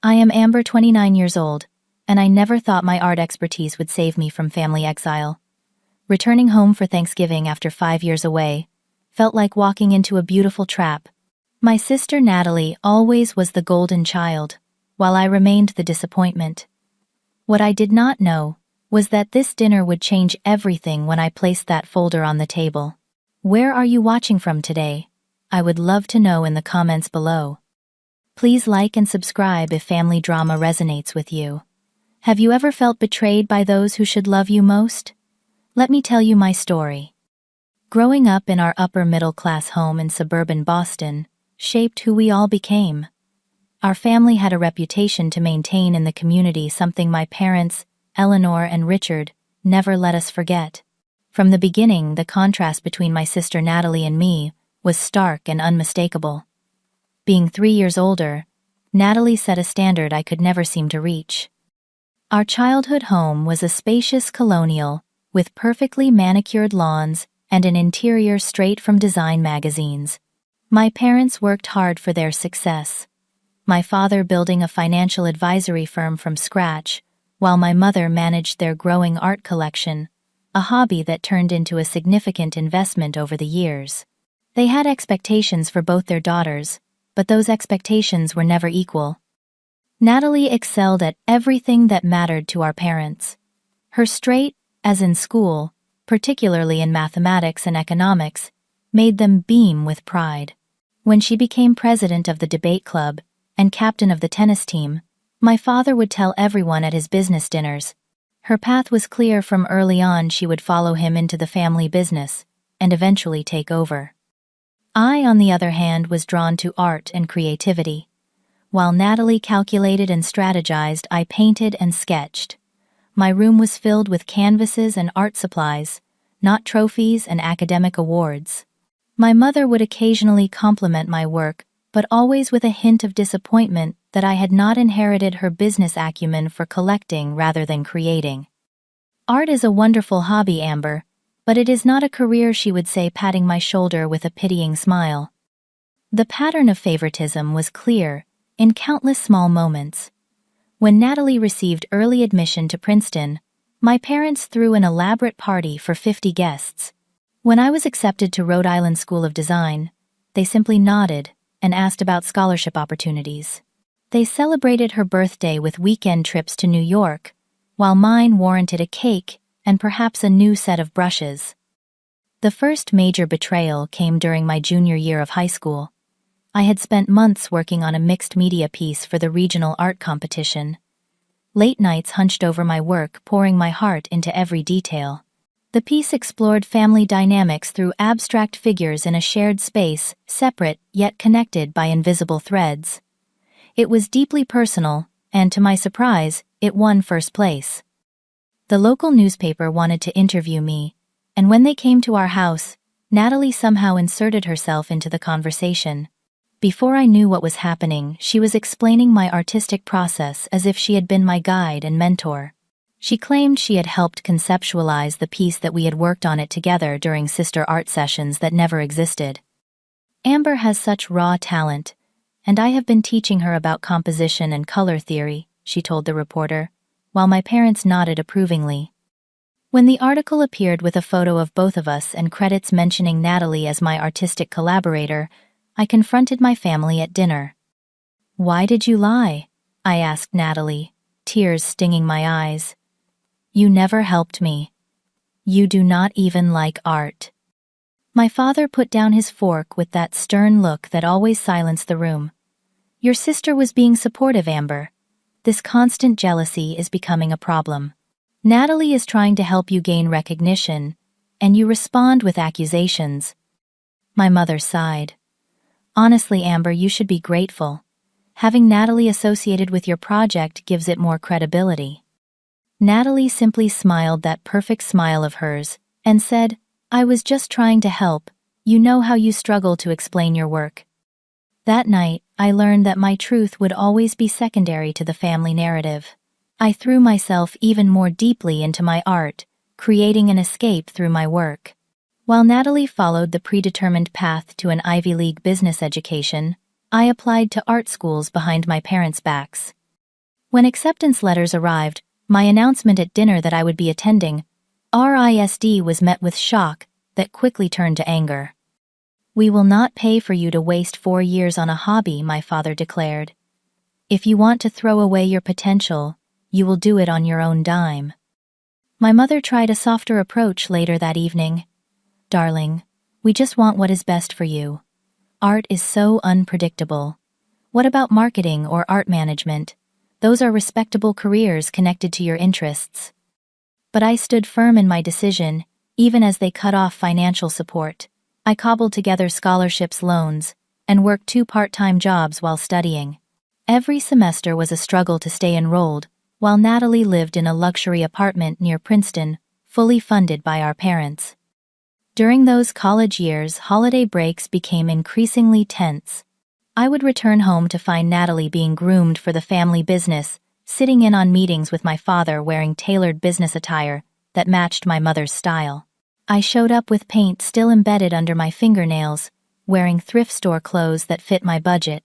I am Amber, 29 years old, and I never thought my art expertise would save me from family exile. Returning home for Thanksgiving after 5 years away felt like walking into a beautiful trap. My sister Natalie always was the golden child, while I remained the disappointment. What I did not know was that this dinner would change everything when I placed that folder on the table. Where are you watching from today? I would love to know in the comments below. Please like and subscribe if family drama resonates with you. Have you ever felt betrayed by those who should love you most? Let me tell you my story. Growing up in our upper-middle-class home in suburban Boston shaped who we all became. Our family had a reputation to maintain in the community, something my parents, Eleanor and Richard, never let us forget. From the beginning, the contrast between my sister Natalie and me was stark and unmistakable. Being 3 years older, Natalie set a standard I could never seem to reach. Our childhood home was a spacious colonial with perfectly manicured lawns and an interior straight from design magazines. My parents worked hard for their success, my father building a financial advisory firm from scratch, while my mother managed their growing art collection, a hobby that turned into a significant investment over the years. They had expectations for both their daughters, but those expectations were never equal. Natalie excelled at everything that mattered to our parents. Her straight, as in school, particularly in mathematics and economics, made them beam with pride. When she became president of the debate club and captain of the tennis team, my father would tell everyone at his business dinners. Her path was clear from early on. She would follow him into the family business and eventually take over. I, on the other hand, was drawn to art and creativity. While Natalie calculated and strategized, I painted and sketched. My room was filled with canvases and art supplies, not trophies and academic awards. My mother would occasionally compliment my work, but always with a hint of disappointment that I had not inherited her business acumen for collecting rather than creating. Art is a wonderful hobby, Amber, but it is not a career, she would say, patting my shoulder with a pitying smile. The pattern of favoritism was clear in countless small moments. When Natalie received early admission to Princeton, my parents threw an elaborate party for 50 guests. When I was accepted to Rhode Island School of Design, they simply nodded and asked about scholarship opportunities. They celebrated her birthday with weekend trips to New York, while mine warranted a cake and perhaps a new set of brushes. The first major betrayal came during my junior year of high school. I had spent months working on a mixed media piece for the regional art competition. Late nights hunched over my work, pouring my heart into every detail. The piece explored family dynamics through abstract figures in a shared space, separate yet connected by invisible threads. It was deeply personal, and to my surprise, it won first place. The local newspaper wanted to interview me, and when they came to our house, Natalie somehow inserted herself into the conversation. Before I knew what was happening, she was explaining my artistic process as if she had been my guide and mentor. She claimed she had helped conceptualize the piece, that we had worked on it together during sister art sessions that never existed. Amber has such raw talent, and I have been teaching her about composition and color theory, she told the reporter, while my parents nodded approvingly. When the article appeared with a photo of both of us and credits mentioning Natalie as my artistic collaborator, I confronted my family at dinner. "Why did you lie?" I asked Natalie, tears stinging my eyes. "You never helped me. You do not even like art." My father put down his fork with that stern look that always silenced the room. "Your sister was being supportive, Amber. This constant jealousy is becoming a problem. Natalie is trying to help you gain recognition, and you respond with accusations." My mother sighed. "Honestly, Amber, you should be grateful. Having Natalie associated with your project gives it more credibility." Natalie simply smiled that perfect smile of hers and said, "I was just trying to help. You know how you struggle to explain your work." That night, I learned that my truth would always be secondary to the family narrative. I threw myself even more deeply into my art, creating an escape through my work. While Natalie followed the predetermined path to an Ivy League business education, I applied to art schools behind my parents' backs. When acceptance letters arrived, my announcement at dinner that I would be attending RISD was met with shock that quickly turned to anger. "We will not pay for you to waste 4 years on a hobby," my father declared. "If you want to throw away your potential, you will do it on your own dime." My mother tried a softer approach later that evening. "Darling, we just want what is best for you. Art is so unpredictable. What about marketing or art management? Those are respectable careers connected to your interests." But I stood firm in my decision, even as they cut off financial support. I cobbled together scholarships, loans, and worked 2 part-time jobs while studying. Every semester was a struggle to stay enrolled, while Natalie lived in a luxury apartment near Princeton, fully funded by our parents. During those college years, holiday breaks became increasingly tense. I would return home to find Natalie being groomed for the family business, sitting in on meetings with my father wearing tailored business attire that matched my mother's style. I showed up with paint still embedded under my fingernails, wearing thrift store clothes that fit my budget.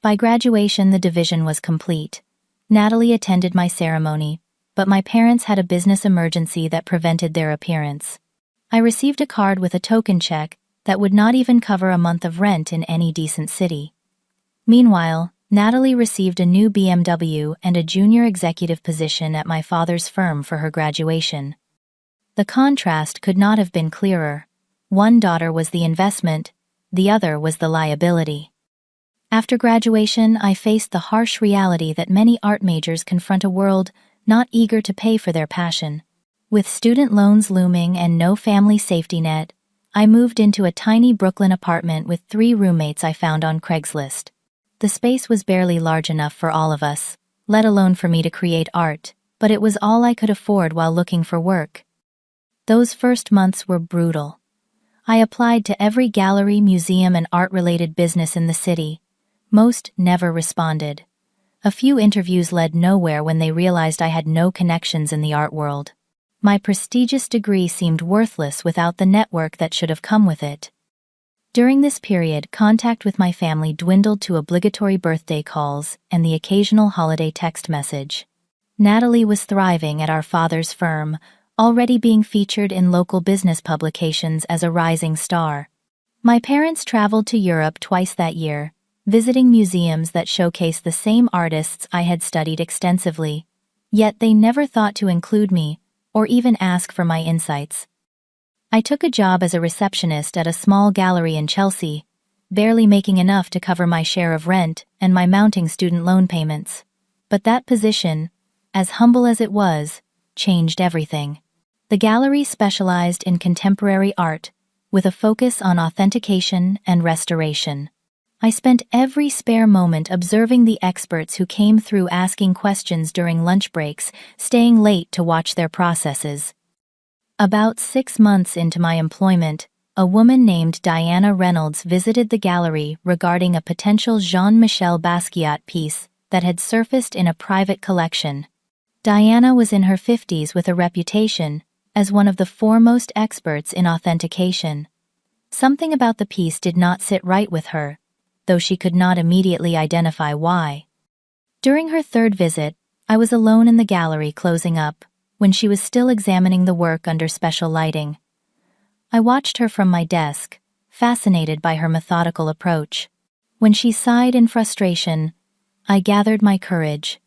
By graduation, the division was complete. Natalie attended my ceremony, but my parents had a business emergency that prevented their appearance. I received a card with a token check that would not even cover a month of rent in any decent city. Meanwhile, Natalie received a new BMW and a junior executive position at my father's firm for her graduation. The contrast could not have been clearer. One daughter was the investment, the other was the liability. After graduation, I faced the harsh reality that many art majors confront: a world not eager to pay for their passion. With student loans looming and no family safety net, I moved into a tiny Brooklyn apartment with 3 roommates I found on Craigslist. The space was barely large enough for all of us, let alone for me to create art, but it was all I could afford while looking for work. Those first months were brutal. I applied to every gallery, museum, and art-related business in the city. Most never responded. A few interviews led nowhere when they realized I had no connections in the art world. My prestigious degree seemed worthless without the network that should have come with it. During this period, contact with my family dwindled to obligatory birthday calls and the occasional holiday text message. Natalie was thriving at our father's firm, already being featured in local business publications as a rising star. My parents traveled to Europe twice that year, visiting museums that showcased the same artists I had studied extensively. Yet they never thought to include me, or even ask for my insights. I took a job as a receptionist at a small gallery in Chelsea, barely making enough to cover my share of rent and my mounting student loan payments. But that position, as humble as it was, changed everything. The gallery specialized in contemporary art, with a focus on authentication and restoration. I spent every spare moment observing the experts who came through, asking questions during lunch breaks, staying late to watch their processes. About 6 months into my employment, a woman named Diana Reynolds visited the gallery regarding a potential Jean-Michel Basquiat piece that had surfaced in a private collection. Diana was in her 50s with a reputation as one of the foremost experts in authentication. Something about the piece did not sit right with her, though she could not immediately identify why. During her 3rd visit, I was alone in the gallery closing up, when she was still examining the work under special lighting. I watched her from my desk, fascinated by her methodical approach. When she sighed in frustration, I gathered my courage.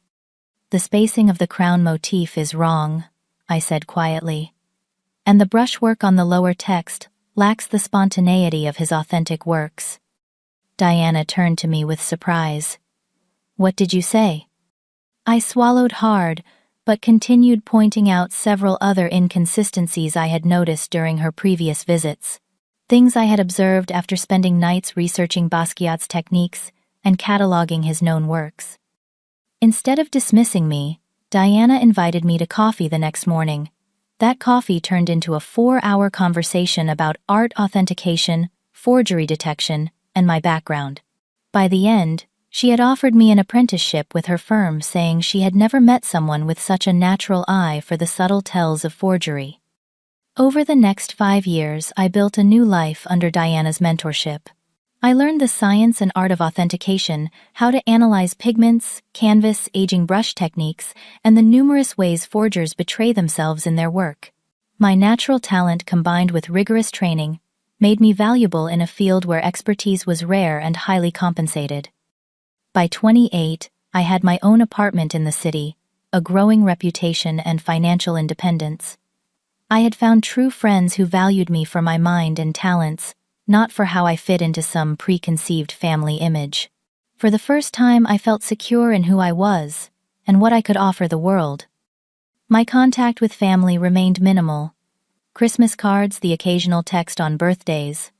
"The spacing of the crown motif is wrong," I said quietly. "And the brushwork on the lower text lacks the spontaneity of his authentic works." Diana turned to me with surprise. "What did you say?" I swallowed hard, but continued pointing out several other inconsistencies I had noticed during her previous visits. Things I had observed after spending nights researching Basquiat's techniques and cataloging his known works. Instead of dismissing me, Diana invited me to coffee the next morning. That coffee turned into a 4-hour conversation about art authentication, forgery detection, and my background. By the end, she had offered me an apprenticeship with her firm, saying she had never met someone with such a natural eye for the subtle tells of forgery. Over the next 5 years, I built a new life under Diana's mentorship. I learned the science and art of authentication, how to analyze pigments, canvas, aging brush techniques, and the numerous ways forgers betray themselves in their work. My natural talent combined with rigorous training made me valuable in a field where expertise was rare and highly compensated. By 28, I had my own apartment in the city, a growing reputation and financial independence. I had found true friends who valued me for my mind and talents, not for how I fit into some preconceived family image. For the first time, I felt secure in who I was and what I could offer the world. My contact with family remained minimal. Christmas cards, the occasional text on birthdays.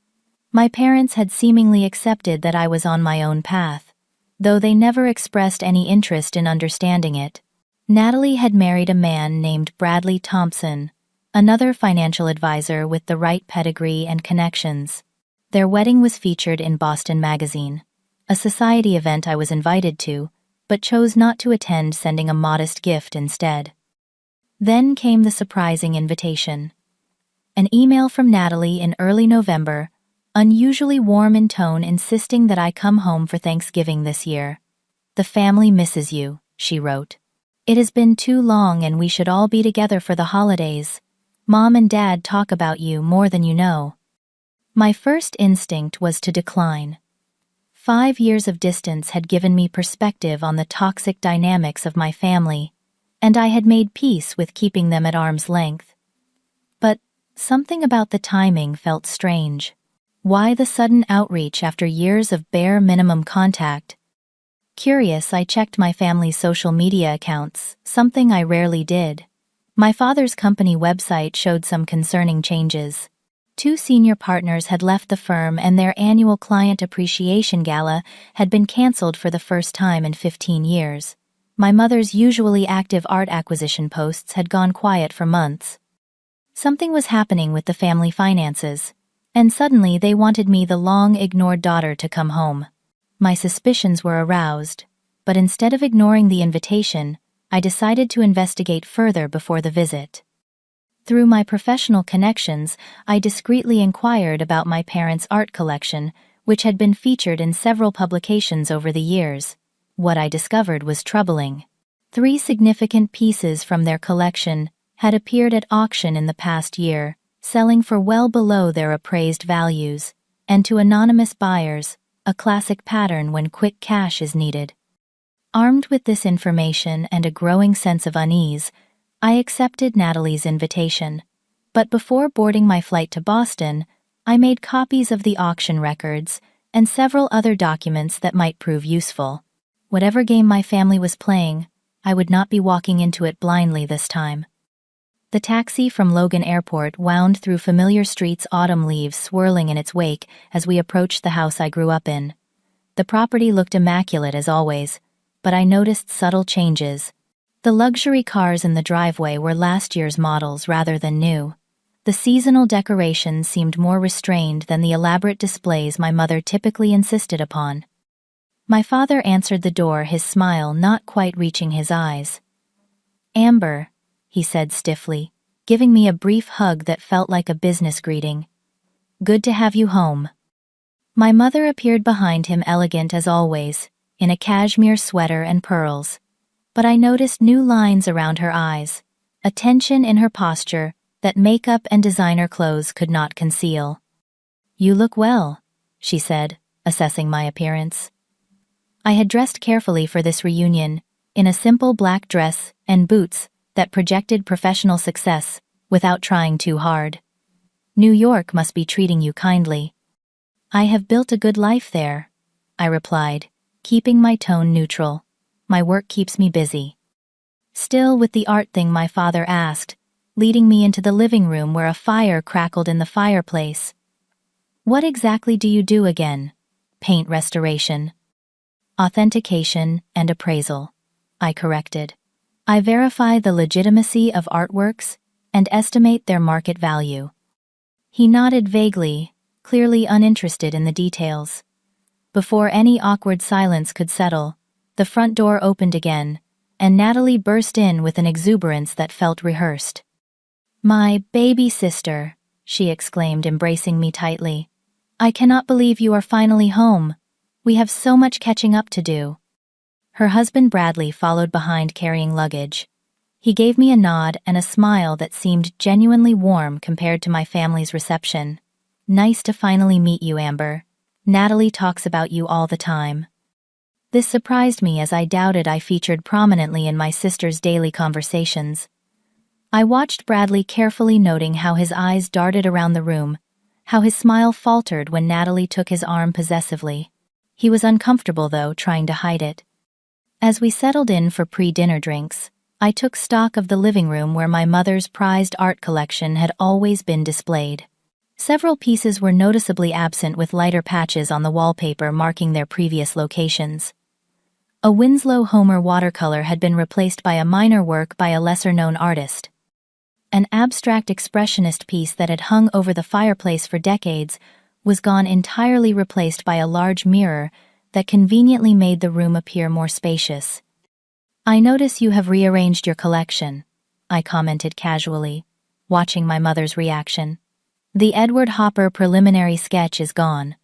My parents had seemingly accepted that I was on my own path, though they never expressed any interest in understanding it. Natalie had married a man named Bradley Thompson, another financial advisor with the right pedigree and connections. Their wedding was featured in Boston Magazine, a society event I was invited to, but chose not to attend, sending a modest gift instead. Then came the surprising invitation. An email from Natalie in early November, unusually warm in tone, insisting that I come home for Thanksgiving this year. "The family misses you," she wrote. "It has been too long and we should all be together for the holidays. Mom and Dad talk about you more than you know." My first instinct was to decline. 5 years of distance had given me perspective on the toxic dynamics of my family, and I had made peace with keeping them at arm's length. But something about the timing felt strange. Why the sudden outreach after years of bare minimum contact? Curious, I checked my family's social media accounts, something I rarely did. My father's company website showed some concerning changes. 2 senior partners had left the firm and their annual client appreciation gala had been canceled for the first time in 15 years. My mother's usually active art acquisition posts had gone quiet for months. Something was happening with the family finances, and suddenly they wanted me, the long-ignored daughter, to come home. My suspicions were aroused, but instead of ignoring the invitation, I decided to investigate further before the visit. Through my professional connections, I discreetly inquired about my parents' art collection, which had been featured in several publications over the years. What I discovered was troubling. 3 significant pieces from their collection had appeared at auction in the past year, selling for well below their appraised values, and to anonymous buyers, a classic pattern when quick cash is needed. Armed with this information and a growing sense of unease, I accepted Natalie's invitation, but before boarding my flight to Boston, I made copies of the auction records and several other documents that might prove useful. Whatever game my family was playing, I would not be walking into it blindly this time. The taxi from Logan Airport wound through familiar streets, autumn leaves swirling in its wake as we approached the house I grew up in. The property looked immaculate as always, but I noticed subtle changes. The luxury cars in the driveway were last year's models rather than new. The seasonal decorations seemed more restrained than the elaborate displays my mother typically insisted upon. My father answered the door, his smile not quite reaching his eyes. "Amber," he said stiffly, giving me a brief hug that felt like a business greeting. "Good to have you home." My mother appeared behind him, elegant as always, in a cashmere sweater and pearls. But I noticed new lines around her eyes, a tension in her posture that makeup and designer clothes could not conceal. "You look well," she said, assessing my appearance. I had dressed carefully for this reunion, in a simple black dress and boots that projected professional success without trying too hard. "New York must be treating you kindly." "I have built a good life there," I replied, keeping my tone neutral. "My work keeps me busy." Still with the art thing, my father asked, leading me into the living room where a fire crackled in the fireplace. "What exactly do you do again?" "Paint restoration." "Authentication and appraisal," I corrected. "I verify the legitimacy of artworks and estimate their market value." He nodded vaguely, clearly uninterested in the details. Before any awkward silence could settle, the front door opened again, and Natalie burst in with an exuberance that felt rehearsed. "My baby sister," she exclaimed, embracing me tightly. I cannot believe you are finally home. We have so much catching up to do. Her husband Bradley followed behind carrying luggage. He gave me a nod and a smile that seemed genuinely warm compared to my family's reception. Nice to finally meet you, Amber. Natalie talks about you all the time. This surprised me as I doubted I featured prominently in my sister's daily conversations. I watched Bradley carefully, noting how his eyes darted around the room, how his smile faltered when Natalie took his arm possessively. He was uncomfortable, though, trying to hide it. As we settled in for pre-dinner drinks, I took stock of the living room where my mother's prized art collection had always been displayed. Several pieces were noticeably absent, with lighter patches on the wallpaper marking their previous locations. A Winslow Homer watercolor had been replaced by a minor work by a lesser-known artist. An abstract expressionist piece that had hung over the fireplace for decades was gone, entirely replaced by a large mirror that conveniently made the room appear more spacious. I notice you have rearranged your collection, I commented casually, watching my mother's reaction. The Edward Hopper preliminary sketch is gone.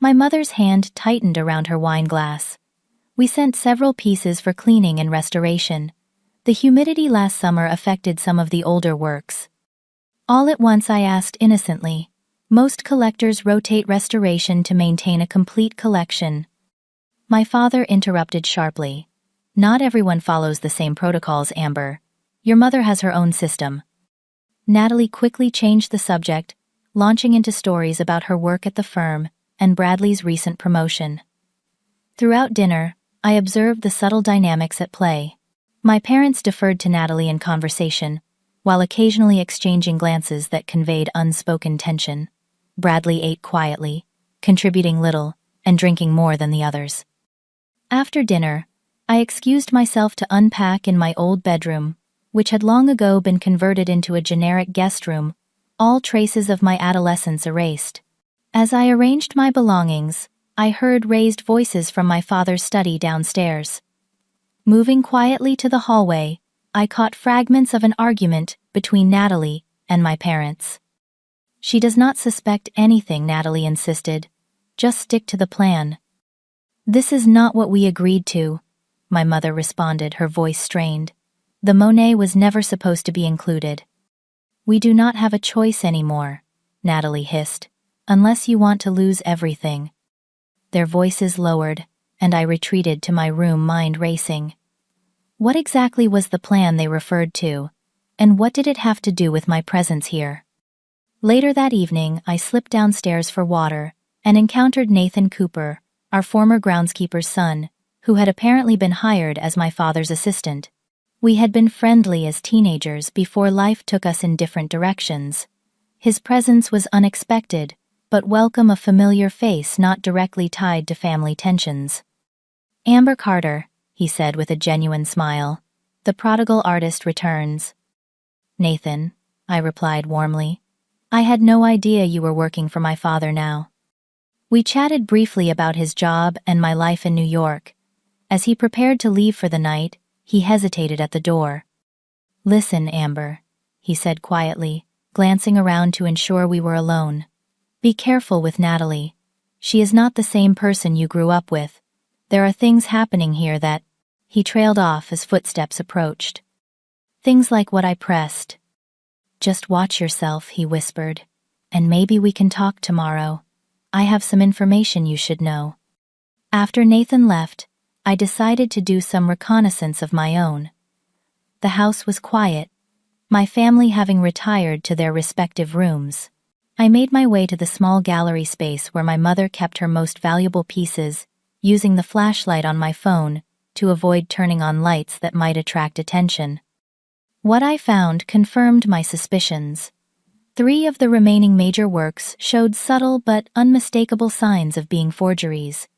My mother's hand tightened around her wine glass. We sent several pieces for cleaning and restoration. The humidity last summer affected some of the older works. All at once I asked innocently. Most collectors rotate restoration to maintain a complete collection. My father interrupted sharply. Not everyone follows the same protocols, Amber. Your mother has her own system. Natalie quickly changed the subject, launching into stories about her work at the firm and Bradley's recent promotion. Throughout dinner, I observed the subtle dynamics at play. My parents deferred to Natalie in conversation, while occasionally exchanging glances that conveyed unspoken tension. Bradley ate quietly, contributing little and drinking more than the others. After dinner, I excused myself to unpack in my old bedroom, which had long ago been converted into a generic guest room, all traces of my adolescence erased. As I arranged my belongings, I heard raised voices from my father's study downstairs. Moving quietly to the hallway, I caught fragments of an argument between Natalie and my parents. She does not suspect anything, Natalie insisted. Just stick to the plan. This is not what we agreed to, my mother responded, her voice strained. The Monet was never supposed to be included. We do not have a choice anymore, Natalie hissed, unless you want to lose everything. Their voices lowered, and I retreated to my room, mind racing. What exactly was the plan they referred to, and what did it have to do with my presence here? Later that evening, I slipped downstairs for water and encountered Nathan Cooper, our former groundskeeper's son, who had apparently been hired as my father's assistant. We had been friendly as teenagers before life took us in different directions. His presence was unexpected, but welcome, a familiar face not directly tied to family tensions. Amber Carter, he said with a genuine smile. The prodigal artist returns. Nathan, I replied warmly. I had no idea you were working for my father now. We chatted briefly about his job and my life in New York. As he prepared to leave for the night, he hesitated at the door. Listen, Amber, he said quietly, glancing around to ensure we were alone. Be careful with Natalie. She is not the same person you grew up with. There are things happening here that... He trailed off as footsteps approached. Things like what I pressed. Just watch yourself, he whispered. And maybe we can talk tomorrow. I have some information you should know. After Nathan left, I decided to do some reconnaissance of my own. The house was quiet, my family having retired to their respective rooms. I made my way to the small gallery space where my mother kept her most valuable pieces, using the flashlight on my phone to avoid turning on lights that might attract attention. What I found confirmed my suspicions. 3 of the remaining major works showed subtle but unmistakable signs of being forgeries.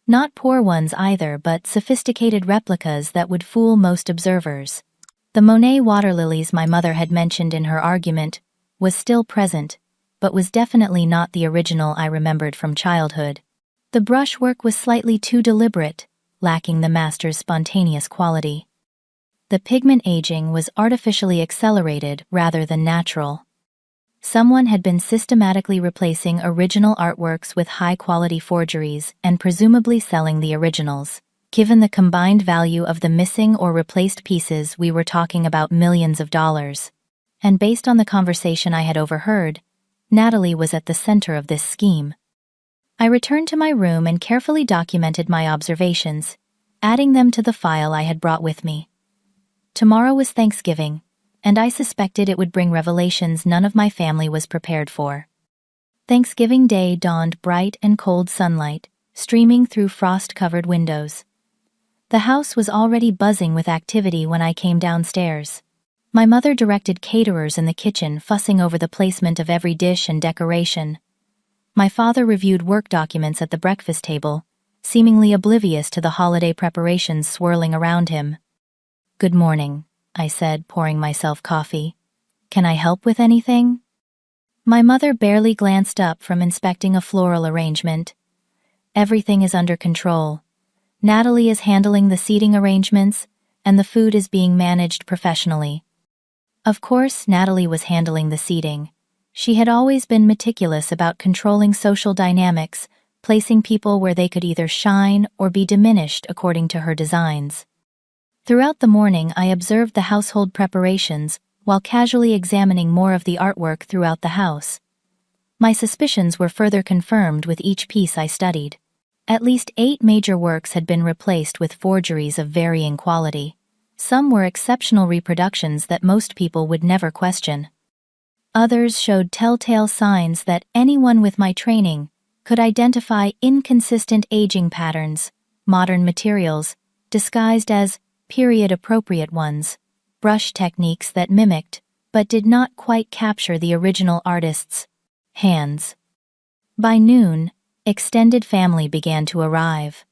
Not poor ones either, but sophisticated replicas that would fool most observers. The Monet water lilies my mother had mentioned in her argument was still present, but was definitely not the original I remembered from childhood. The brushwork was slightly too deliberate, lacking the master's spontaneous quality. The pigment aging was artificially accelerated rather than natural. Someone had been systematically replacing original artworks with high-quality forgeries and presumably selling the originals. Given the combined value of the missing or replaced pieces, we were talking about millions of dollars. And based on the conversation I had overheard, Natalie was at the center of this scheme. I returned to my room and carefully documented my observations, adding them to the file I had brought with me. Tomorrow was Thanksgiving, and I suspected it would bring revelations none of my family was prepared for. Thanksgiving Day dawned bright and cold sunlight, streaming through frost-covered windows. The house was already buzzing with activity when I came downstairs. My mother directed caterers in the kitchen, fussing over the placement of every dish and decoration. My father reviewed work documents at the breakfast table, seemingly oblivious to the holiday preparations swirling around him. "Good morning," I said, pouring myself coffee. "Can I help with anything?" My mother barely glanced up from inspecting a floral arrangement. "Everything is under control. Natalie is handling the seating arrangements, and the food is being managed professionally." Of course, Natalie was handling the seating. She had always been meticulous about controlling social dynamics, placing people where they could either shine or be diminished according to her designs. Throughout the morning, I observed the household preparations while casually examining more of the artwork throughout the house. My suspicions were further confirmed with each piece I studied. At least 8 major works had been replaced with forgeries of varying quality. Some were exceptional reproductions that most people would never question. Others showed telltale signs that anyone with my training could identify: inconsistent aging patterns, modern materials disguised as period-appropriate ones, brush techniques that mimicked but did not quite capture the original artist's hands. By noon, extended family began to arrive.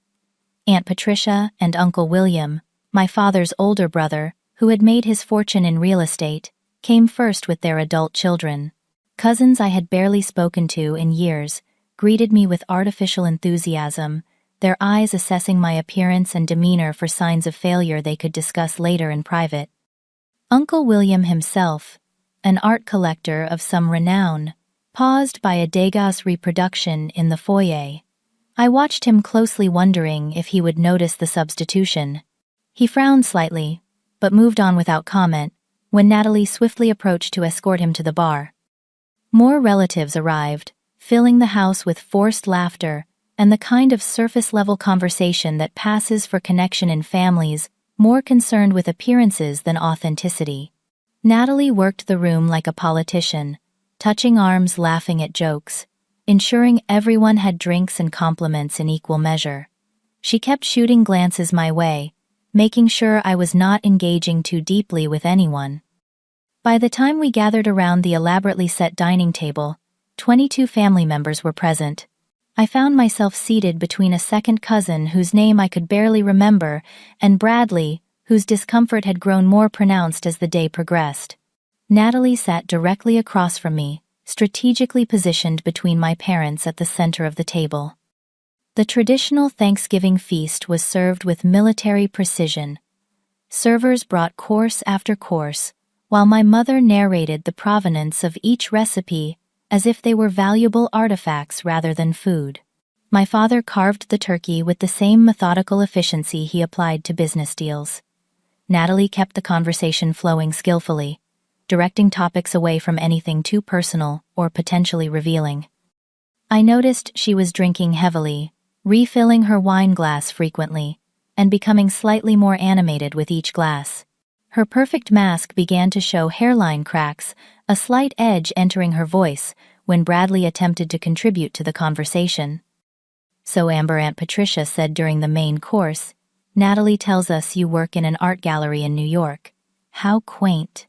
Aunt Patricia and Uncle William, my father's older brother, who had made his fortune in real estate, came first with their adult children. Cousins I had barely spoken to in years greeted me with artificial enthusiasm, their eyes assessing my appearance and demeanor for signs of failure they could discuss later in private. Uncle William himself, an art collector of some renown, paused by a Degas reproduction in the foyer. I watched him closely, wondering if he would notice the substitution. He frowned slightly, but moved on without comment when Natalie swiftly approached to escort him to the bar. More relatives arrived, filling the house with forced laughter and the kind of surface-level conversation that passes for connection in families more concerned with appearances than authenticity. Natalie worked the room like a politician, touching arms, laughing at jokes, ensuring everyone had drinks and compliments in equal measure. She kept shooting glances my way, making sure I was not engaging too deeply with anyone. By the time we gathered around the elaborately set dining table, 22 family members were present. I found myself seated between a second cousin whose name I could barely remember and Bradley, whose discomfort had grown more pronounced as the day progressed. Natalie sat directly across from me, strategically positioned between my parents at the center of the table. The traditional Thanksgiving feast was served with military precision. Servers brought course after course, while my mother narrated the provenance of each recipe as if they were valuable artifacts rather than food. My father carved the turkey with the same methodical efficiency he applied to business deals. Natalie kept the conversation flowing skillfully, directing topics away from anything too personal or potentially revealing. I noticed she was drinking heavily, refilling her wine glass frequently, and becoming slightly more animated with each glass. Her perfect mask began to show hairline cracks, a slight edge entering her voice when Bradley attempted to contribute to the conversation. "So Amber," Aunt Patricia said during the main course, "Natalie tells us you work in an art gallery in New York. How quaint.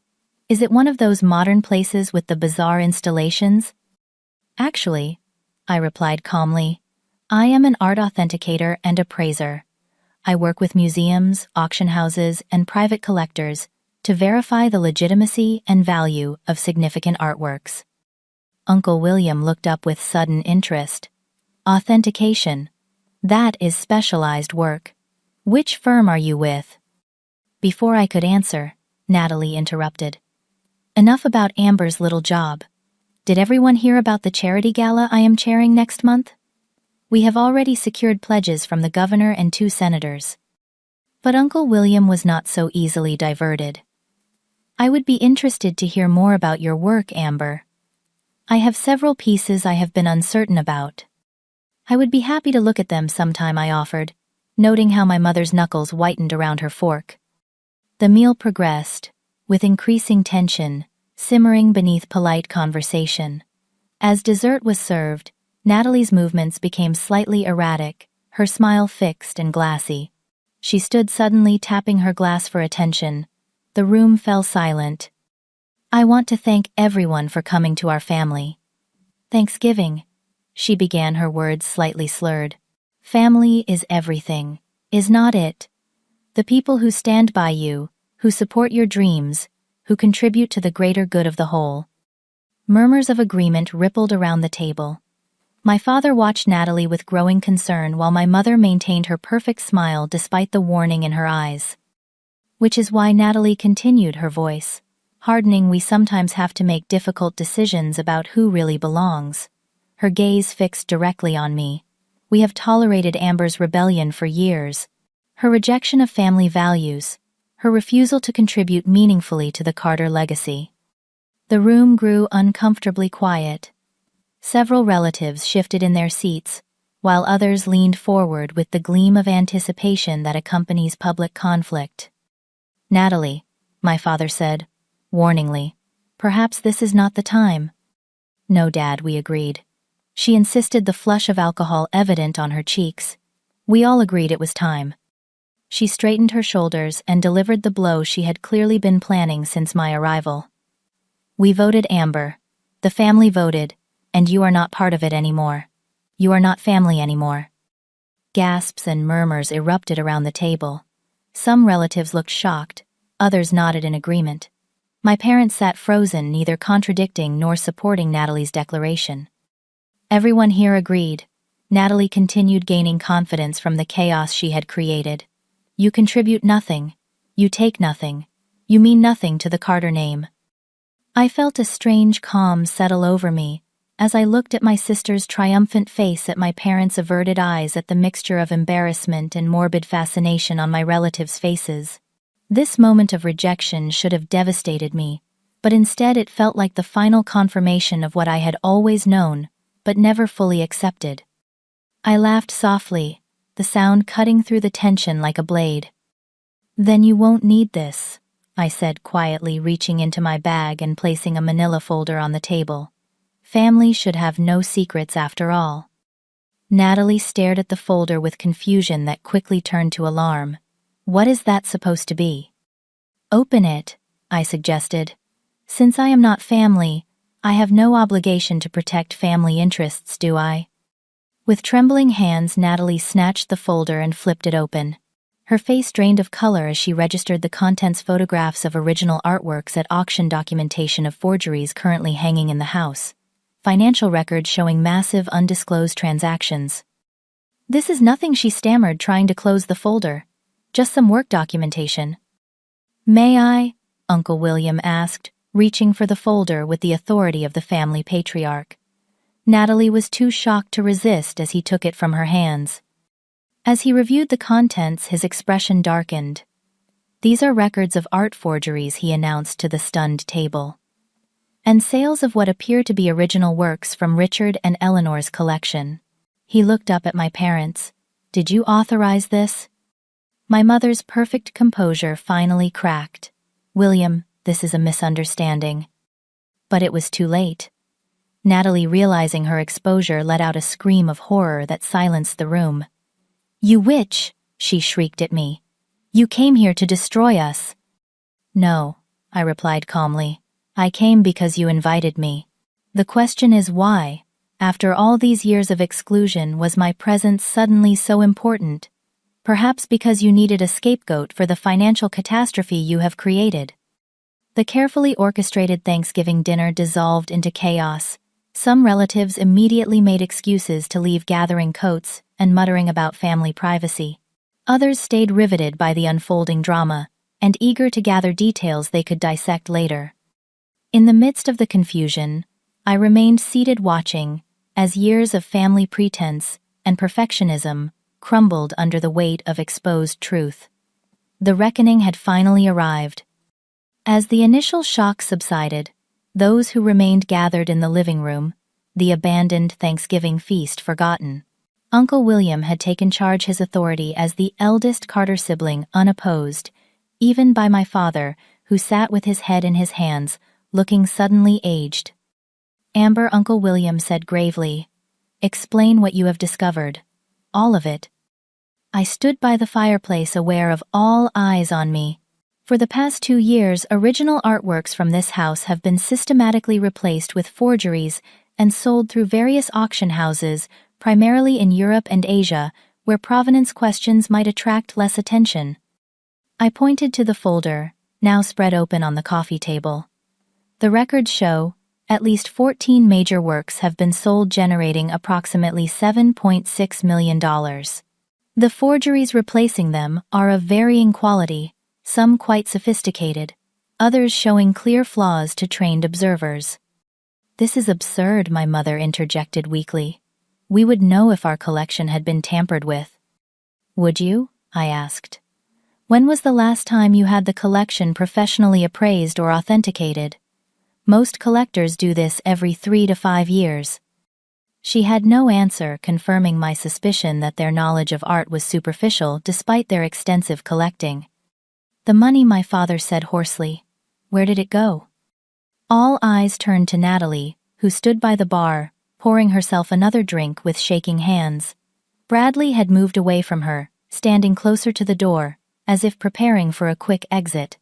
Is it one of those modern places with the bizarre installations?" "Actually," I replied calmly, "I am an art authenticator and appraiser. I work with museums, auction houses, and private collectors to verify the legitimacy and value of significant artworks." Uncle William looked up with sudden interest. "Authentication. That is specialized work. Which firm are you with?" Before I could answer, Natalie interrupted. "Enough about Amber's little job. Did everyone hear about the charity gala I am chairing next month? We have already secured pledges from the governor and 2 senators. But Uncle William was not so easily diverted. I would be interested to hear more about your work, Amber. I have several pieces I have been uncertain about. I would be happy to look at them sometime, I offered, noting how my mother's knuckles whitened around her fork. The meal progressed, with increasing tension, simmering beneath polite conversation. As dessert was served, Natalie's movements became slightly erratic, her smile fixed and glassy. She stood suddenly tapping her glass for attention. The room fell silent. I want to thank everyone for coming to our family. Thanksgiving. She began, her words slightly slurred. Family is everything, is not it? The people who stand by you, who support your dreams, who contribute to the greater good of the whole. Murmurs of agreement rippled around the table. My father watched Natalie with growing concern while my mother maintained her perfect smile despite the warning in her eyes. Which is why Natalie continued, her voice hardening. We sometimes have to make difficult decisions about who really belongs. Her gaze fixed directly on me. We have tolerated Amber's rebellion for years. Her rejection of family values. Her refusal to contribute meaningfully to the Carter legacy. The room grew uncomfortably quiet. Several relatives shifted in their seats, while others leaned forward with the gleam of anticipation that accompanies public conflict. Natalie, my father said, warningly, perhaps this is not the time. No, Dad, we agreed. She insisted, the flush of alcohol evident on her cheeks. We all agreed it was time. She straightened her shoulders and delivered the blow she had clearly been planning since my arrival. We voted, Amber. The family voted, and you are not part of it anymore. You are not family anymore. Gasps and murmurs erupted around the table. Some relatives looked shocked, others nodded in agreement. My parents sat frozen, neither contradicting nor supporting Natalie's declaration. Everyone here agreed. Natalie continued, gaining confidence from the chaos she had created. You contribute nothing. You take nothing. You mean nothing to the Carter name. I felt a strange calm settle over me as I looked at my sister's triumphant face, at my parents' averted eyes, at the mixture of embarrassment and morbid fascination on my relatives' faces. This moment of rejection should have devastated me, but instead it felt like the final confirmation of what I had always known, but never fully accepted. I laughed softly, the sound cutting through the tension like a blade. Then you won't need this, I said quietly, reaching into my bag and placing a manila folder on the table. Family should have no secrets after all. Natalie stared at the folder with confusion that quickly turned to alarm. What is that supposed to be? Open it, I suggested. Since I am not family, I have no obligation to protect family interests, do I? With trembling hands, Natalie snatched the folder and flipped it open. Her face drained of color as she registered the contents: photographs of original artworks at auction, documentation of forgeries currently hanging in the house, financial records showing massive undisclosed transactions. This is nothing, she stammered, trying to close the folder. Just some work documentation. May I? Uncle William asked, reaching for the folder with the authority of the family patriarch. Natalie was too shocked to resist as he took it from her hands. As he reviewed the contents, his expression darkened. These are records of art forgeries, he announced to the stunned table, and sales of what appear to be original works from Richard and Eleanor's collection. He looked up at my parents. Did you authorize this? My mother's perfect composure finally cracked. William, this is a misunderstanding. But it was too late. Natalie, realizing her exposure, let out a scream of horror that silenced the room. You witch, she shrieked at me. You came here to destroy us. No, I replied calmly. I came because you invited me. The question is why, after all these years of exclusion, was my presence suddenly so important? Perhaps because you needed a scapegoat for the financial catastrophe you have created. The carefully orchestrated Thanksgiving dinner dissolved into chaos. Some relatives immediately made excuses to leave, gathering coats and muttering about family privacy. Others stayed riveted by the unfolding drama and eager to gather details they could dissect later. In the midst of the confusion, I remained seated watching, as years of family pretense and perfectionism crumbled under the weight of exposed truth. The reckoning had finally arrived. As the initial shock subsided, those who remained gathered in the living room, the abandoned Thanksgiving feast forgotten. Uncle William had taken charge, his authority as the eldest Carter sibling unopposed, even by my father, who sat with his head in his hands, looking suddenly aged. "Amber," Uncle William said gravely, "explain what you have discovered. All of it." I stood by the fireplace, aware of all eyes on me. For the past 2 years, original artworks from this house have been systematically replaced with forgeries and sold through various auction houses, primarily in Europe and Asia, where provenance questions might attract less attention. I pointed to the folder, now spread open on the coffee table. The records show at least 14 major works have been sold, generating approximately $7.6 million. The forgeries replacing them are of varying quality, some quite sophisticated, others showing clear flaws to trained observers. "This is absurd," my mother interjected weakly. "We would know if our collection had been tampered with." "Would you?" I asked. "When was the last time you had the collection professionally appraised or authenticated? Most collectors do this every 3 to 5 years. She had no answer, confirming my suspicion that their knowledge of art was superficial despite their extensive collecting. "The money," my father said hoarsely. "Where did it go?" All eyes turned to Natalie, who stood by the bar, pouring herself another drink with shaking hands. Bradley had moved away from her, standing closer to the door, as if preparing for a quick exit.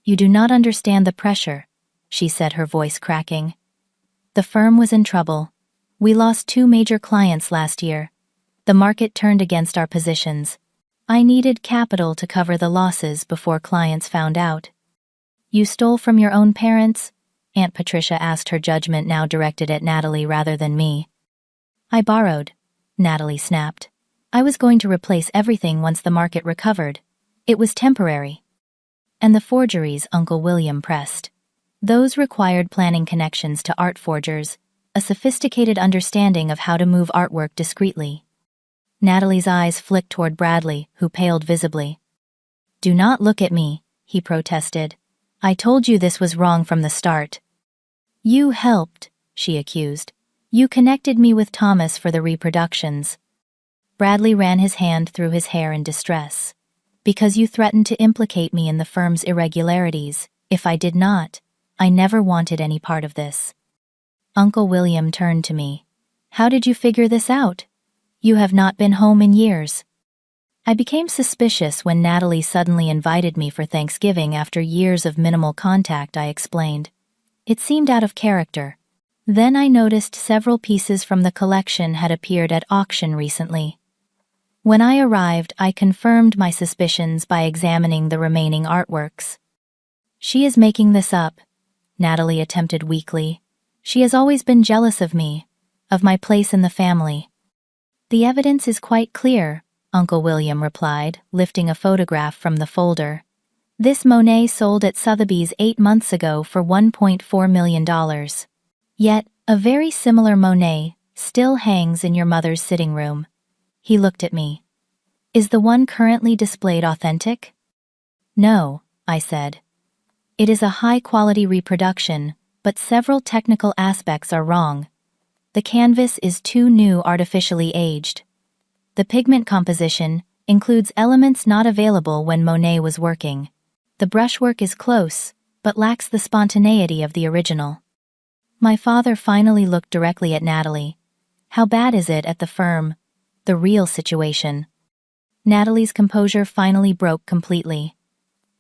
"You do not understand the pressure," she said, her voice cracking. "The firm was in trouble. We lost 2 major clients last year. The market turned against our positions. I needed capital to cover the losses before clients found out." "You stole from your own parents?" Aunt Patricia asked, her judgment now directed at Natalie rather than me. "I borrowed," Natalie snapped. "I was going to replace everything once the market recovered. It was temporary." "And the forgeries?" Uncle William pressed. "Those required planning, connections to art forgers, a sophisticated understanding of how to move artwork discreetly." Natalie's eyes flicked toward Bradley, who paled visibly. "Do not look at me," he protested. "I told you this was wrong from the start." "You helped," she accused. "You connected me with Thomas for the reproductions." Bradley ran his hand through his hair in distress. "Because you threatened to implicate me in the firm's irregularities. If I did not, I never wanted any part of this." Uncle William turned to me. "How did you figure this out? You have not been home in years." I became suspicious when Natalie suddenly invited me for Thanksgiving after years of minimal contact, I explained. It seemed out of character. Then I noticed several pieces from the collection had appeared at auction recently. When I arrived, I confirmed my suspicions by examining the remaining artworks. "She is making this up," Natalie attempted weakly. "She has always been jealous of me, of my place in the family." "The evidence is quite clear," Uncle William replied, lifting a photograph from the folder. "This Monet sold at Sotheby's 8 months ago for $1.4 million. Yet, a very similar Monet still hangs in your mother's sitting room." He looked at me. "Is the one currently displayed authentic?" "No," I said. "It is a high-quality reproduction, but several technical aspects are wrong. The canvas is too new, artificially aged. The pigment composition includes elements not available when Monet was working. The brushwork is close, but lacks the spontaneity of the original." My father finally looked directly at Natalie. "How bad is it at the firm? The real situation?" Natalie's composure finally broke completely.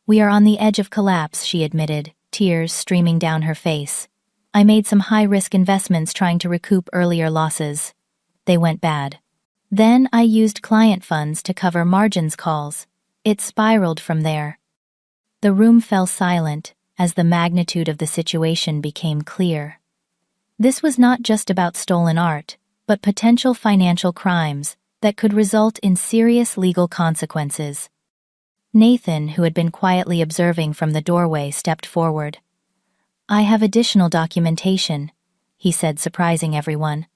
"We are on the edge of collapse," she admitted, tears streaming down her face. "I made some high-risk investments trying to recoup earlier losses. They went bad. Then I used client funds to cover margins calls. It spiraled from there." The room fell silent as the magnitude of the situation became clear. This was not just about stolen art, but potential financial crimes that could result in serious legal consequences. Nathan, who had been quietly observing from the doorway, stepped forward. "I have additional documentation," he said, surprising everyone.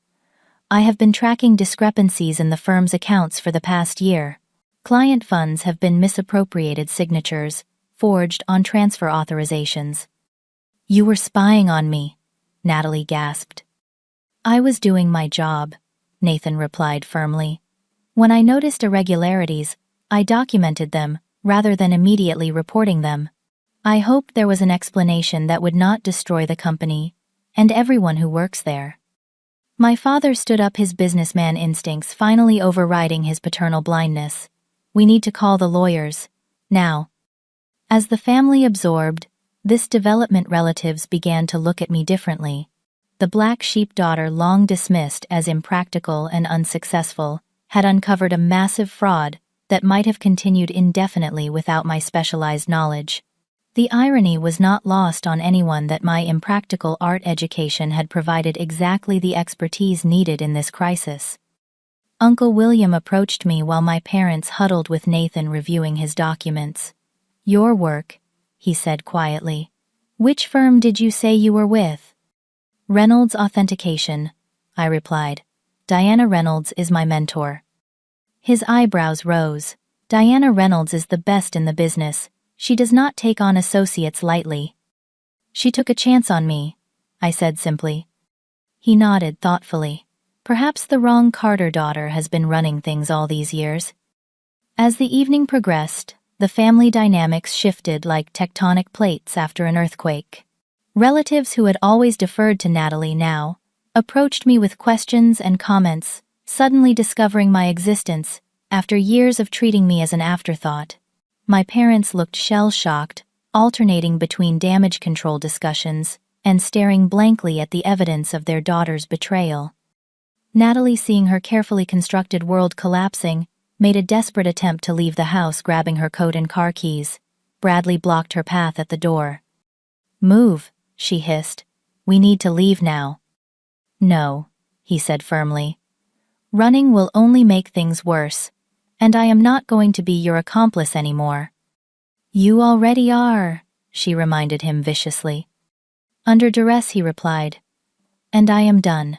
I have been tracking discrepancies in the firm's accounts for the past year. Client funds have been misappropriated signatures, forged on transfer authorizations. You were spying on me, Natalie gasped. I was doing my job, Nathan replied firmly. When I noticed irregularities, I documented them, rather than immediately reporting them. I hoped there was an explanation that would not destroy the company, and everyone who works there. My father stood up, his businessman instincts finally overriding his paternal blindness. We need to call the lawyers, now. As the family absorbed this development, relatives began to look at me differently. The black sheep daughter, long dismissed as impractical and unsuccessful, had uncovered a massive fraud that might have continued indefinitely without my specialized knowledge. The irony was not lost on anyone that my impractical art education had provided exactly the expertise needed in this crisis. Uncle William approached me while my parents huddled with Nathan reviewing his documents. Your work, he said quietly. Which firm did you say you were with? Reynolds Authentication, I replied. Diana Reynolds is my mentor. His eyebrows rose. Diana Reynolds is the best in the business. She does not take on associates lightly. She took a chance on me, I said simply. He nodded thoughtfully. Perhaps the wrong Carter daughter has been running things all these years. As the evening progressed, the family dynamics shifted like tectonic plates after an earthquake. Relatives who had always deferred to Natalie now approached me with questions and comments, suddenly discovering my existence after years of treating me as an afterthought. My parents looked shell-shocked, alternating between damage control discussions and staring blankly at the evidence of their daughter's betrayal. Natalie, seeing her carefully constructed world collapsing, made a desperate attempt to leave the house, grabbing her coat and car keys. Bradley blocked her path at the door. Move, she hissed. We need to leave now. No, he said firmly. Running will only make things worse, and I am not going to be your accomplice anymore. You already are, she reminded him viciously. Under duress, he replied. And I am done.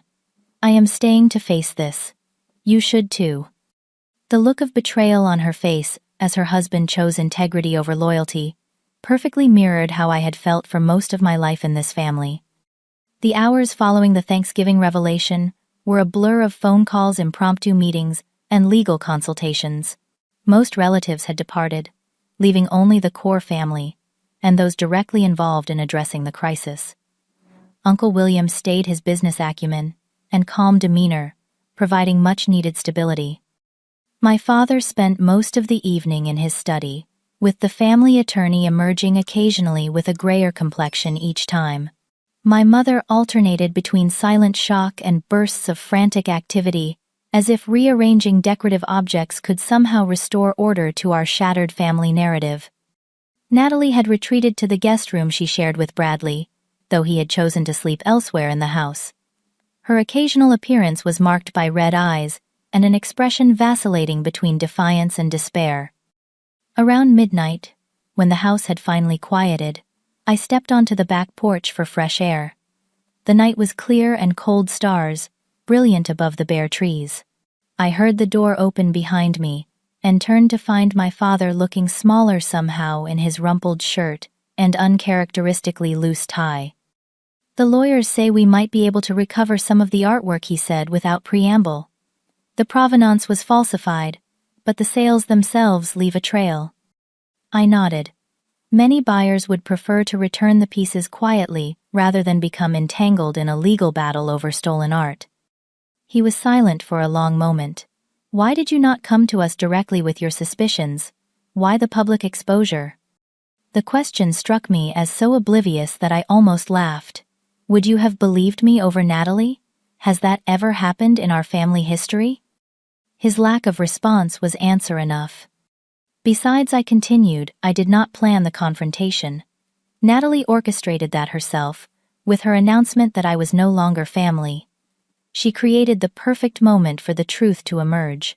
I am staying to face this. You should too. The look of betrayal on her face, as her husband chose integrity over loyalty, perfectly mirrored how I had felt for most of my life in this family. The hours following the Thanksgiving revelation were a blur of phone calls, impromptu meetings, and legal consultations. Most relatives had departed, leaving only the core family, and those directly involved in addressing the crisis. Uncle William stayed his business acumen and calm demeanor, providing much-needed stability. My father spent most of the evening in his study, with the family attorney emerging occasionally with a grayer complexion each time. My mother alternated between silent shock and bursts of frantic activity, as if rearranging decorative objects could somehow restore order to our shattered family narrative. Natalie had retreated to the guest room she shared with Bradley, though he had chosen to sleep elsewhere in the house. Her occasional appearance was marked by red eyes and an expression vacillating between defiance and despair. Around midnight, when the house had finally quieted, I stepped onto the back porch for fresh air. The night was clear and cold stars, brilliant above the bare trees. I heard the door open behind me and turned to find my father looking smaller somehow in his rumpled shirt and uncharacteristically loose tie. The lawyers say we might be able to recover some of the artwork, he said without preamble. The provenance was falsified, but the sales themselves leave a trail. I nodded. Many buyers would prefer to return the pieces quietly rather than become entangled in a legal battle over stolen art. He was silent for a long moment. Why did you not come to us directly with your suspicions? Why the public exposure? The question struck me as so oblivious that I almost laughed. Would you have believed me over Natalie? Has that ever happened in our family history? His lack of response was answer enough. Besides, I continued, I did not plan the confrontation. Natalie orchestrated that herself, with her announcement that I was no longer family. She created the perfect moment for the truth to emerge.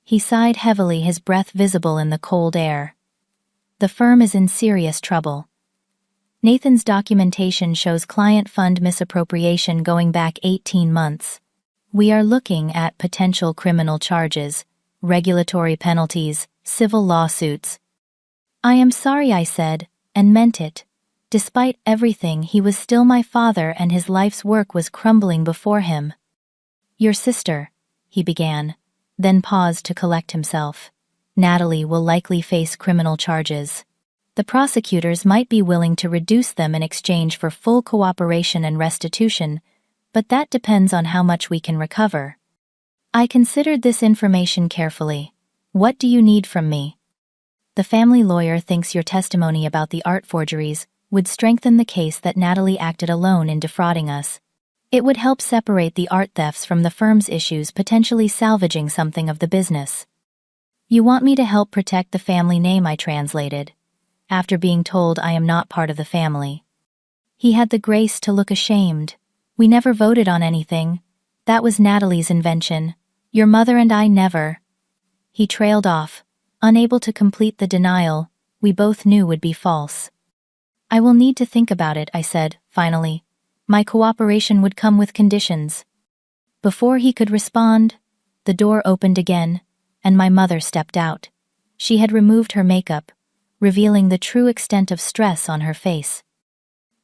He sighed heavily, his breath visible in the cold air. The firm is in serious trouble. Nathan's documentation shows client fund misappropriation going back 18 months. We are looking at potential criminal charges, regulatory penalties, civil lawsuits. I am sorry, I said, and meant it. Despite everything, he was still my father and his life's work was crumbling before him. Your sister, he began, then paused to collect himself. Natalie will likely face criminal charges. The prosecutors might be willing to reduce them in exchange for full cooperation and restitution, but that depends on how much we can recover. I considered this information carefully. What do you need from me? The family lawyer thinks your testimony about the art forgeries would strengthen the case that Natalie acted alone in defrauding us. It would help separate the art thefts from the firm's issues, potentially salvaging something of the business. You want me to help protect the family name, I translated, after being told I am not part of the family. He had the grace to look ashamed. We never voted on anything. That was Natalie's invention. Your mother and I never. He trailed off, unable to complete the denial we both knew would be false. I will need to think about it, I said, finally. My cooperation would come with conditions. Before he could respond, the door opened again, and my mother stepped out. She had removed her makeup, revealing the true extent of stress on her face.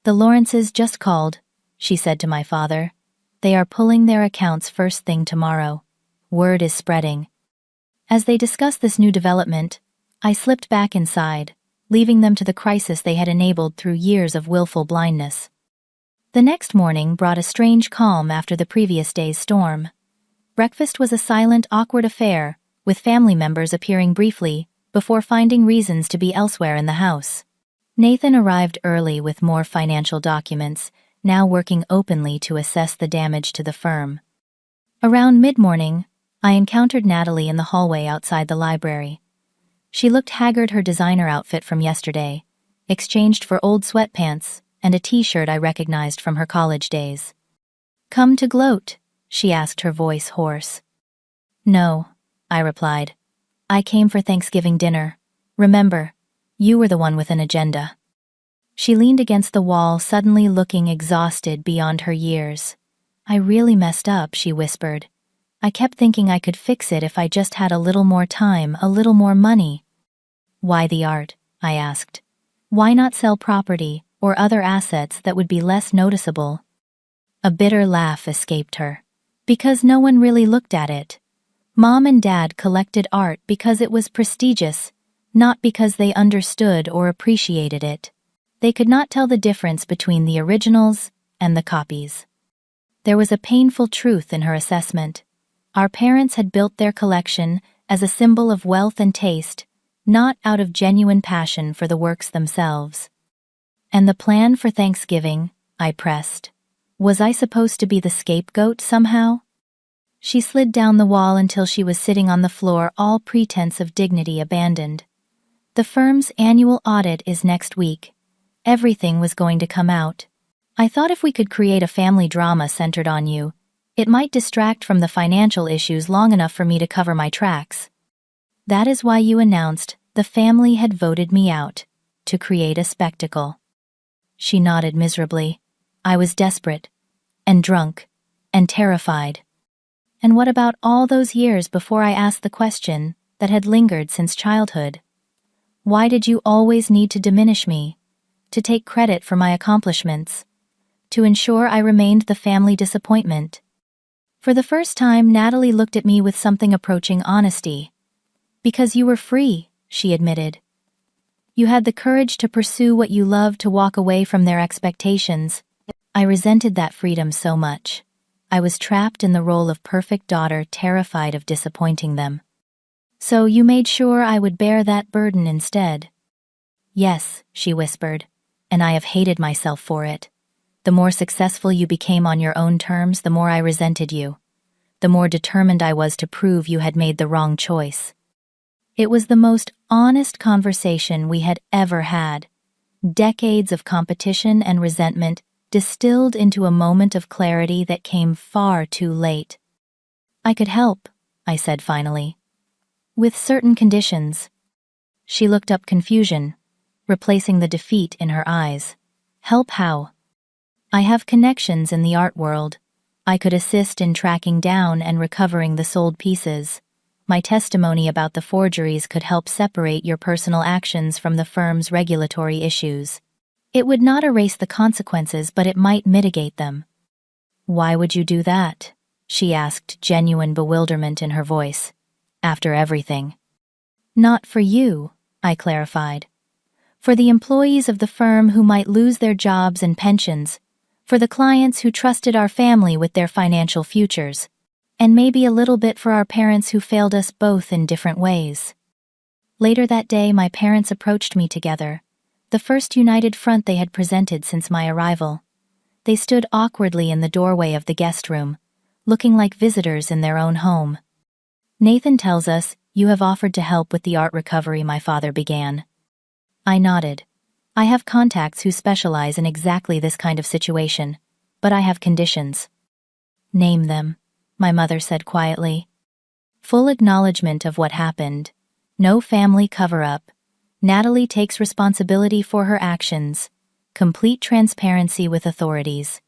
The Lawrences just called, she said to my father. They are pulling their accounts first thing tomorrow. Word is spreading. As they discussed this new development, I slipped back inside, leaving them to the crisis they had enabled through years of willful blindness. The next morning brought a strange calm after the previous day's storm. Breakfast was a silent, awkward affair, with family members appearing briefly, before finding reasons to be elsewhere in the house. Nathan arrived early with more financial documents, now working openly to assess the damage to the firm. Around mid-morning, I encountered Natalie in the hallway outside the library. She looked haggard, her designer outfit from yesterday, exchanged for old sweatpants and a t-shirt I recognized from her college days. Come to gloat? She asked, her voice hoarse. No, I replied. I came for Thanksgiving dinner. Remember, you were the one with an agenda. She leaned against the wall, suddenly looking exhausted beyond her years. I really messed up, she whispered. I kept thinking I could fix it if I just had a little more time, a little more money. Why the art? I asked. Why not sell property or other assets that would be less noticeable? A bitter laugh escaped her. Because no one really looked at it. Mom and Dad collected art because it was prestigious, not because they understood or appreciated it. They could not tell the difference between the originals and the copies. There was a painful truth in her assessment. Our parents had built their collection as a symbol of wealth and taste, not out of genuine passion for the works themselves. And the plan for Thanksgiving, I pressed. Was I supposed to be the scapegoat somehow? She slid down the wall until she was sitting on the floor, all pretense of dignity abandoned. The firm's annual audit is next week. Everything was going to come out. I thought if we could create a family drama centered on you, it might distract from the financial issues long enough for me to cover my tracks. That is why you announced the family had voted me out, to create a spectacle. She nodded miserably. I was desperate, and drunk, and terrified. And what about all those years before I asked the question that had lingered since childhood? Why did you always need to diminish me, to take credit for my accomplishments, to ensure I remained the family disappointment? For the first time, Natalie looked at me with something approaching honesty. Because you were free, she admitted. You had the courage to pursue what you loved, to walk away from their expectations. I resented that freedom so much. I was trapped in the role of perfect daughter, terrified of disappointing them. So you made sure I would bear that burden instead. Yes, she whispered, and I have hated myself for it. The more successful you became on your own terms, the more I resented you. The more determined I was to prove you had made the wrong choice. It was the most honest conversation we had ever had. Decades of competition and resentment distilled into a moment of clarity that came far too late. I could help, I said finally. With certain conditions. She looked up, confusion, replacing the defeat in her eyes. Help how? I have connections in the art world. I could assist in tracking down and recovering the sold pieces. My testimony about the forgeries could help separate your personal actions from the firm's regulatory issues. It would not erase the consequences, but it might mitigate them. Why would you do that? She asked, genuine bewilderment in her voice. After everything. Not for you, I clarified. For the employees of the firm who might lose their jobs and pensions, for the clients who trusted our family with their financial futures, and maybe a little bit for our parents who failed us both in different ways. Later that day, my parents approached me together, the first united front they had presented since my arrival. They stood awkwardly in the doorway of the guest room, looking like visitors in their own home. Nathan tells us, you have offered to help with the art recovery, my father began. I nodded. I have contacts who specialize in exactly this kind of situation, but I have conditions. Name them, my mother said quietly. Full acknowledgement of what happened. No family cover-up. Natalie takes responsibility for her actions. Complete transparency with authorities.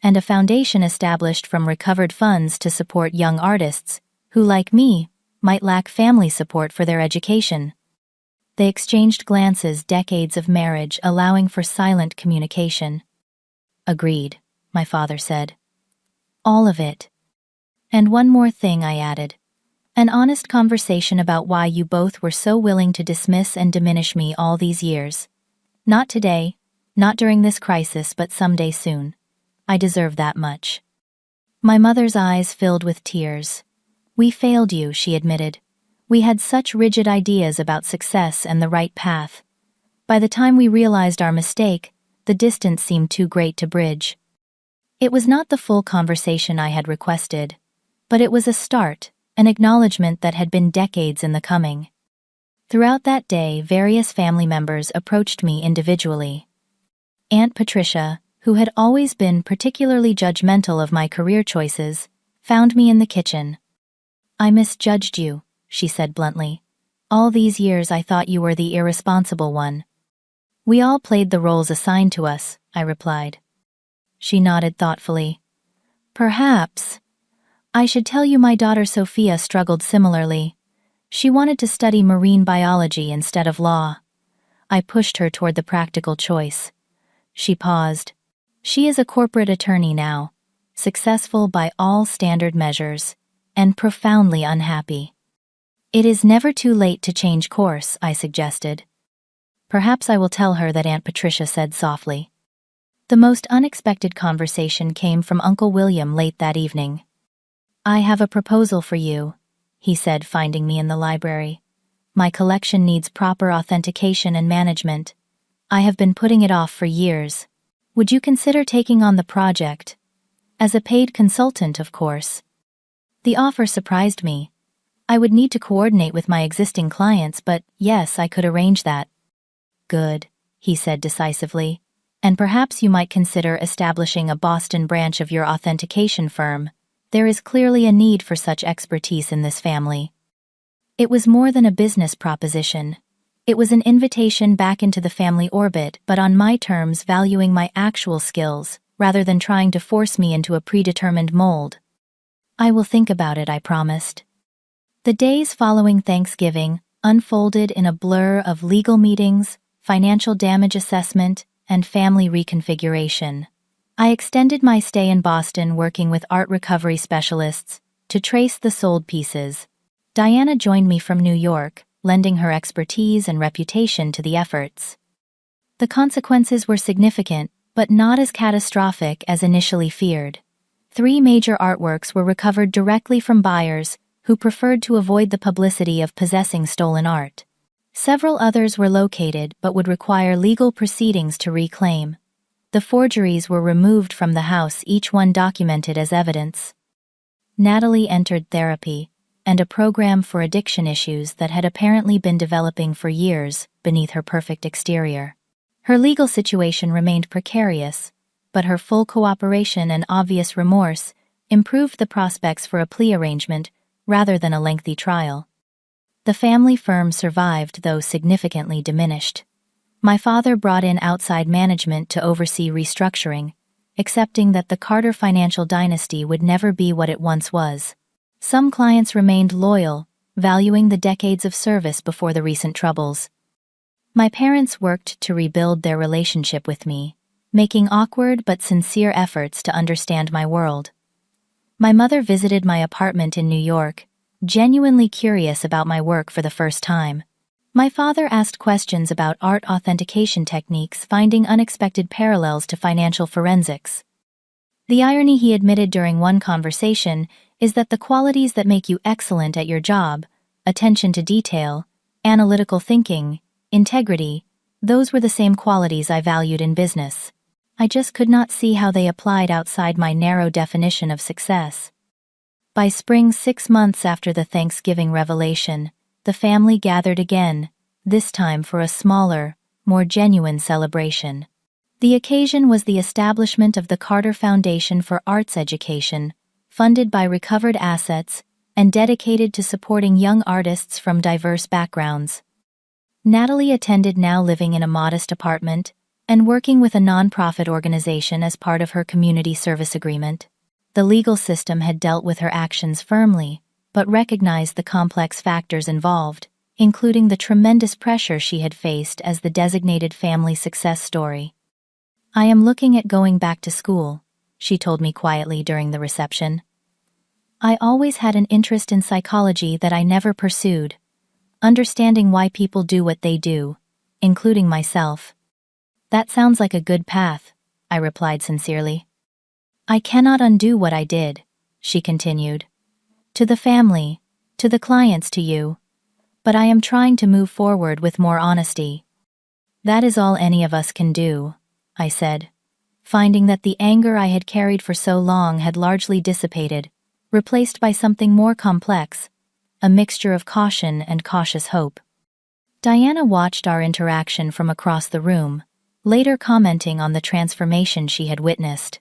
And a foundation established from recovered funds to support young artists, who, like me, might lack family support for their education. They exchanged glances, decades of marriage allowing for silent communication. Agreed, my father said. All of it. And one more thing, I added. An honest conversation about why you both were so willing to dismiss and diminish me all these years. Not today, not during this crisis, but someday soon. I deserve that much. My mother's eyes filled with tears. We failed you, she admitted. We had such rigid ideas about success and the right path. By the time we realized our mistake, the distance seemed too great to bridge. It was not the full conversation I had requested, but it was a start, an acknowledgement that had been decades in the coming. Throughout that day, various family members approached me individually. Aunt Patricia, who had always been particularly judgmental of my career choices, found me in the kitchen. I misjudged you, she said bluntly. All these years I thought you were the irresponsible one. We all played the roles assigned to us, I replied. She nodded thoughtfully. Perhaps. I should tell you my daughter Sophia struggled similarly. She wanted to study marine biology instead of law. I pushed her toward the practical choice. She paused. She is a corporate attorney now, successful by all standard measures, and profoundly unhappy. It is never too late to change course, I suggested. Perhaps I will tell her that, Aunt Patricia said softly. The most unexpected conversation came from Uncle William late that evening. I have a proposal for you, he said, finding me in the library. My collection needs proper authentication and management. I have been putting it off for years. Would you consider taking on the project? As a paid consultant, of course. The offer surprised me. I would need to coordinate with my existing clients, but yes, I could arrange that. Good, he said decisively. And perhaps you might consider establishing a Boston branch of your authentication firm. There is clearly a need for such expertise in this family. It was more than a business proposition. It was an invitation back into the family orbit, but on my terms, valuing my actual skills, rather than trying to force me into a predetermined mold. I will think about it, I promised. The days following Thanksgiving unfolded in a blur of legal meetings, financial damage assessment, and family reconfiguration. I extended my stay in Boston working with art recovery specialists to trace the sold pieces. Diana joined me from New York, lending her expertise and reputation to the efforts. The consequences were significant, but not as catastrophic as initially feared. 3 major artworks were recovered directly from buyers who preferred to avoid the publicity of possessing stolen art. Several others were located but would require legal proceedings to reclaim. The forgeries were removed from the house, each one documented as evidence. Natalie entered therapy, and a program for addiction issues that had apparently been developing for years beneath her perfect exterior. Her legal situation remained precarious, but her full cooperation and obvious remorse improved the prospects for a plea arrangement rather than a lengthy trial. The family firm survived, though significantly diminished. My father brought in outside management to oversee restructuring, accepting that the Carter financial dynasty would never be what it once was. Some clients remained loyal, valuing the decades of service before the recent troubles. My parents worked to rebuild their relationship with me, making awkward but sincere efforts to understand my world. My mother visited my apartment in New York, genuinely curious about my work for the first time. My father asked questions about art authentication techniques, finding unexpected parallels to financial forensics. The irony, he admitted during one conversation, is that the qualities that make you excellent at your job, attention to detail, analytical thinking, integrity, those were the same qualities I valued in business. I just could not see how they applied outside my narrow definition of success. By spring, 6 months after the Thanksgiving revelation, the family gathered again, this time for a smaller, more genuine celebration. The occasion was the establishment of the Carter Foundation for Arts Education, funded by recovered assets and dedicated to supporting young artists from diverse backgrounds. Natalie attended, now living in a modest apartment and working with a nonprofit organization as part of her community service agreement. The legal system had dealt with her actions firmly, but recognized the complex factors involved, including the tremendous pressure she had faced as the designated family success story. "I am looking at going back to school," she told me quietly during the reception. "I always had an interest in psychology that I never pursued, understanding why people do what they do, including myself." "That sounds like a good path," I replied sincerely. "I cannot undo what I did," she continued. "To the family, to the clients, to you. But I am trying to move forward with more honesty." "That is all any of us can do," I said, finding that the anger I had carried for so long had largely dissipated, replaced by something more complex, a mixture of caution and cautious hope. Diana watched our interaction from across the room, later commenting on the transformation she had witnessed.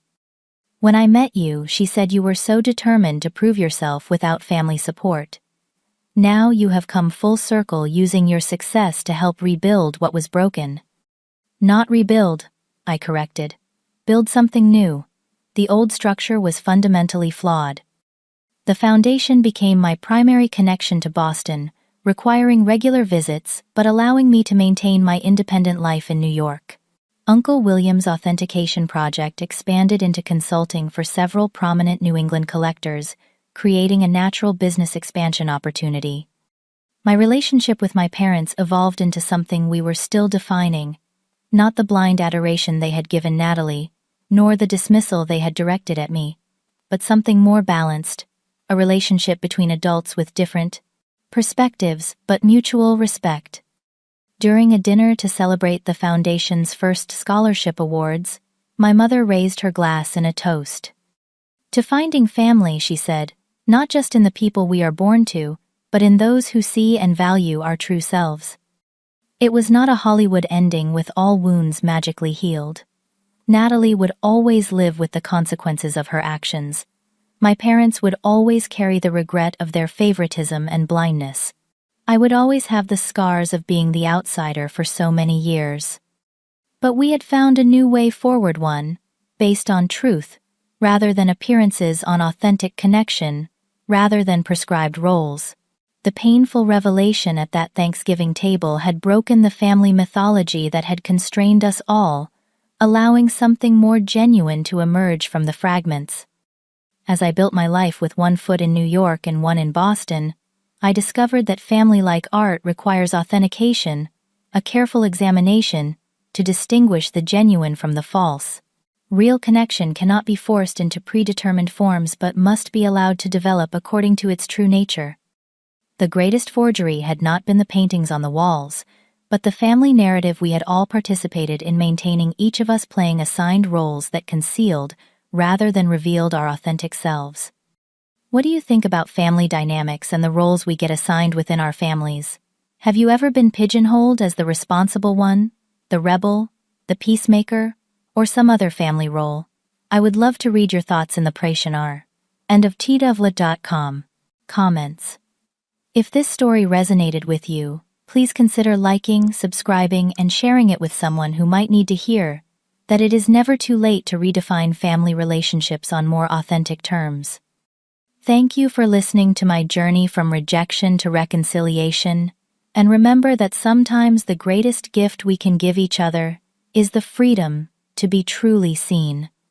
"When I met you, she said, you were so determined to prove yourself without family support. Now you have come full circle, using your success to help rebuild what was broken." "Not rebuild," I corrected. "Build something new. The old structure was fundamentally flawed." The foundation became my primary connection to Boston, requiring regular visits but allowing me to maintain my independent life in New York. Uncle William's authentication project expanded into consulting for several prominent New England collectors, creating a natural business expansion opportunity. My relationship with my parents evolved into something we were still defining, not the blind adoration they had given Natalie, nor the dismissal they had directed at me, but something more balanced, a relationship between adults with different perspectives but mutual respect. During a dinner to celebrate the Foundation's first scholarship awards, my mother raised her glass in a toast. "To finding family," she said, "not just in the people we are born to, but in those who see and value our true selves." It was not a Hollywood ending with all wounds magically healed. Natalie would always live with the consequences of her actions. My parents would always carry the regret of their favoritism and blindness. I would always have the scars of being the outsider for so many years. But we had found a new way forward, one based on truth, rather than appearances, on authentic connection, rather than prescribed roles. The painful revelation at that Thanksgiving table had broken the family mythology that had constrained us all, allowing something more genuine to emerge from the fragments. As I built my life with one foot in New York and one in Boston, I discovered that family-like art requires authentication, a careful examination, to distinguish the genuine from the false. Real connection cannot be forced into predetermined forms but must be allowed to develop according to its true nature. The greatest forgery had not been the paintings on the walls, but the family narrative we had all participated in, maintaining, each of us playing assigned roles that concealed rather than revealed our authentic selves. What do you think about family dynamics and the roles we get assigned within our families? Have you ever been pigeonholed as the responsible one, the rebel, the peacemaker, or some other family role? I would love to read your thoughts in the Prashnar. End of tdovla.com. Comments. If this story resonated with you, please consider liking, subscribing, and sharing it with someone who might need to hear that it is never too late to redefine family relationships on more authentic terms. Thank you for listening to my journey from rejection to reconciliation, and remember that sometimes the greatest gift we can give each other is the freedom to be truly seen.